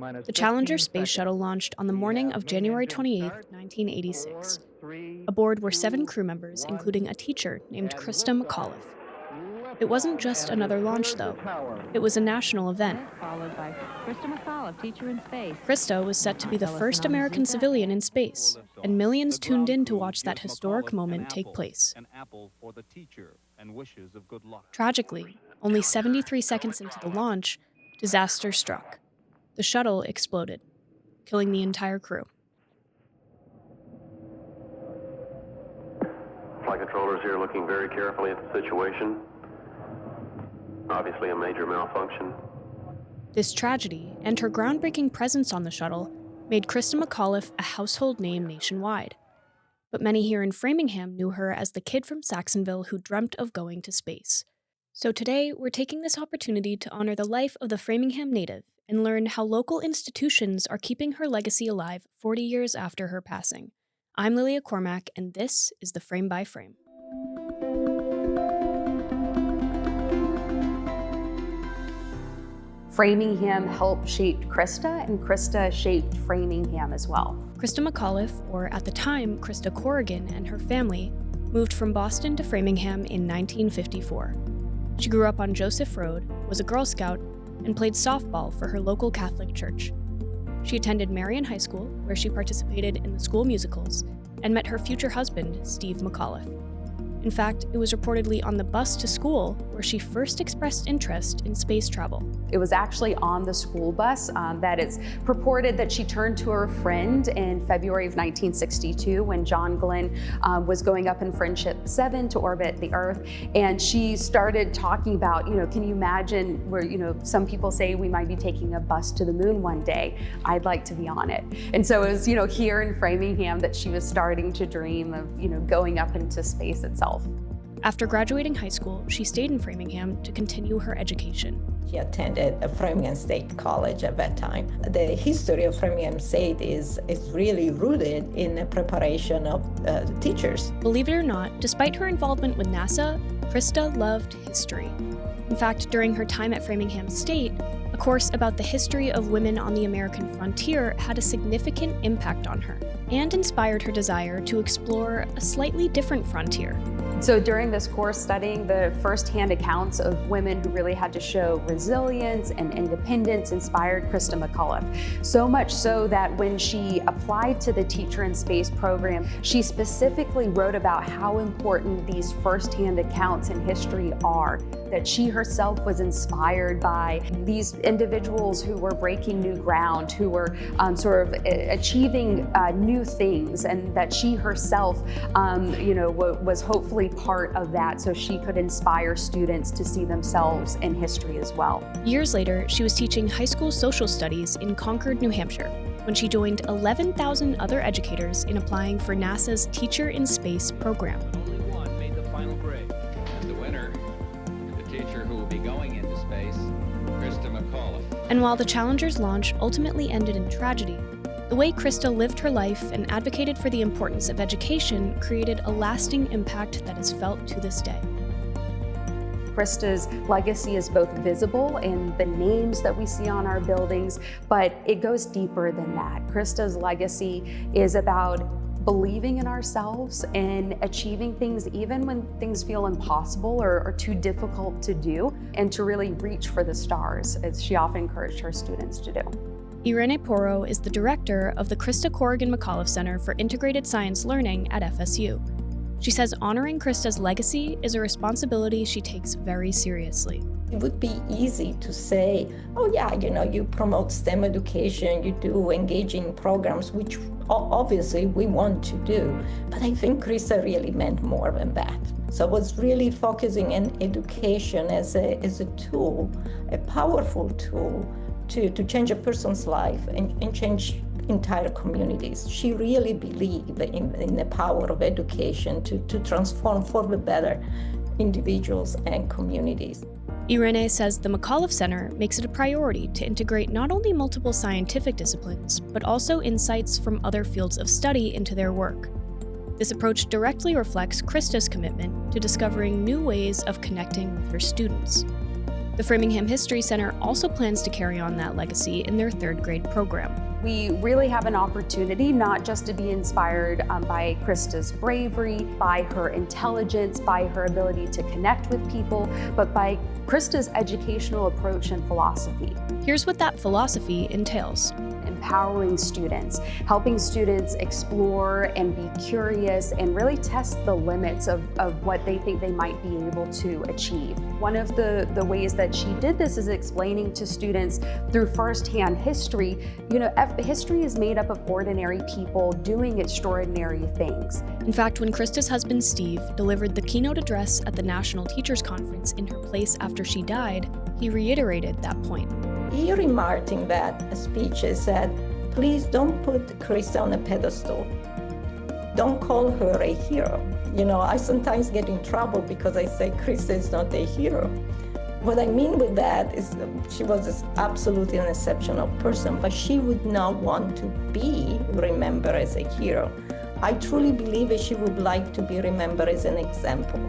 The Challenger Space Shuttle launched on the morning of January 28, 1986. Aboard were 7 crew members, including a teacher named Christa McAuliffe. It wasn't just another launch, though. It was a national event. Followed by Christa McAuliffe, teacher in space. Christa was set to be the first American civilian in space, and millions tuned in to watch that historic moment take place. Tragically, only 73 seconds into the launch, disaster struck. The shuttle exploded, killing the entire crew. Flight controllers here looking very carefully at the situation. Obviously a major malfunction. This tragedy, and her groundbreaking presence on the shuttle, made Christa McAuliffe a household name nationwide. But many here in Framingham knew her as the kid from Saxonville who dreamt of going to space. So today, we're taking this opportunity to honor the life of the Framingham native and learn how local institutions are keeping her legacy alive 40 years after her passing. I'm Lilia Cormack, and this is The Frame by Frame. Framingham helped shape Christa, and Christa shaped Framingham as well. Christa McAuliffe, or at the time, Christa Corrigan, and her family moved from Boston to Framingham in 1954. She grew up on Joseph Road, was a Girl Scout, and played softball for her local Catholic church. She attended Marian High School, where she participated in the school musicals, and met her future husband, Steve McAuliffe. In fact, it was reportedly on the bus to school where she first expressed interest in space travel. It was actually on the school bus that it's purported that she turned to her friend in February of 1962 when John Glenn was going up in Friendship 7 to orbit the Earth. And she started talking about, can you imagine where, some people say we might be taking a bus to the moon one day. I'd like to be on it. And so it was, here in Framingham that she was starting to dream of, going up into space itself. After graduating high school, she stayed in Framingham to continue her education. She attended Framingham State College at that time. The history of Framingham State is really rooted in the preparation of teachers. Believe it or not, despite her involvement with NASA, Christa loved history. In fact, during her time at Framingham State, a course about the history of women on the American frontier had a significant impact on her and inspired her desire to explore a slightly different frontier. So during this course, studying the first-hand accounts of women who really had to show resilience and independence inspired Christa McAuliffe. So much so that when she applied to the Teacher in Space program, she specifically wrote about how important these first-hand accounts in history are, that she herself was inspired by these individuals who were breaking new ground, who were achieving new things, and that she herself, was hopefully part of that so she could inspire students to see themselves in history as well. Years later, she was teaching high school social studies in Concord, New Hampshire, when she joined 11,000 other educators in applying for NASA's Teacher in Space program. Only one made the final grade, and the winner, the teacher who will be going into space, Christa McAuliffe. And while the Challenger's launch ultimately ended in tragedy, the way Christa lived her life and advocated for the importance of education created a lasting impact that is felt to this day. Christa's legacy is both visible in the names that we see on our buildings, but it goes deeper than that. Christa's legacy is about believing in ourselves and achieving things even when things feel impossible or too difficult to do, and to really reach for the stars, as she often encouraged her students to do. Irene Porro is the director of the Christa Corrigan McAuliffe Center for Integrated Science Learning at FSU. She says honoring Christa's legacy is a responsibility she takes very seriously. It would be easy to say, oh yeah, you promote STEM education, you do engaging programs, which obviously we want to do. But I think Christa really meant more than that. So I was really focusing on education as a tool, a powerful tool to change a person's life and change entire communities. She really believed in the power of education to transform for the better individuals and communities. Irene says the McAuliffe Center makes it a priority to integrate not only multiple scientific disciplines, but also insights from other fields of study into their work. This approach directly reflects Christa's commitment to discovering new ways of connecting with her students. The Framingham History Center also plans to carry on that legacy in their 3rd grade program. We really have an opportunity not just to be inspired by Christa's bravery, by her intelligence, by her ability to connect with people, but by Christa's educational approach and philosophy. Here's what that philosophy entails. Empowering students, helping students explore and be curious and really test the limits of what they think they might be able to achieve. One of the ways that she did this is explaining to students through firsthand history, history is made up of ordinary people doing extraordinary things. In fact, when Christa's husband Steve delivered the keynote address at the National Teachers Conference in her place after she died, he reiterated that point. He remarked in that speech and said, please don't put Christa on a pedestal. Don't call her a hero. I sometimes get in trouble because I say Christa is not a hero. What I mean with that is she was absolutely an exceptional person, but she would not want to be remembered as a hero. I truly believe that she would like to be remembered as an example.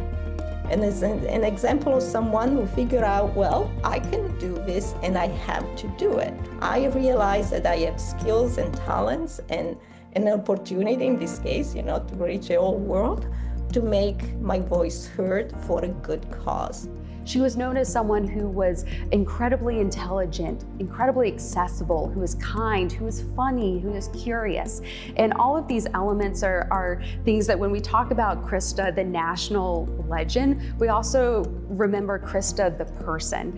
And as an example of someone who figured out, well, I can do this and I have to do it. I realize that I have skills and talents and an opportunity in this case, to reach the whole world, to make my voice heard for a good cause. She was known as someone who was incredibly intelligent, incredibly accessible, who was kind, who was funny, who was curious. And all of these elements are things that when we talk about Christa, the national legend, we also remember Christa, the person,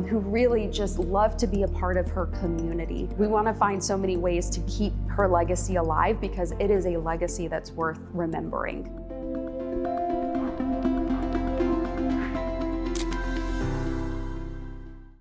who really just loved to be a part of her community. We want to find so many ways to keep her legacy alive because it is a legacy that's worth remembering.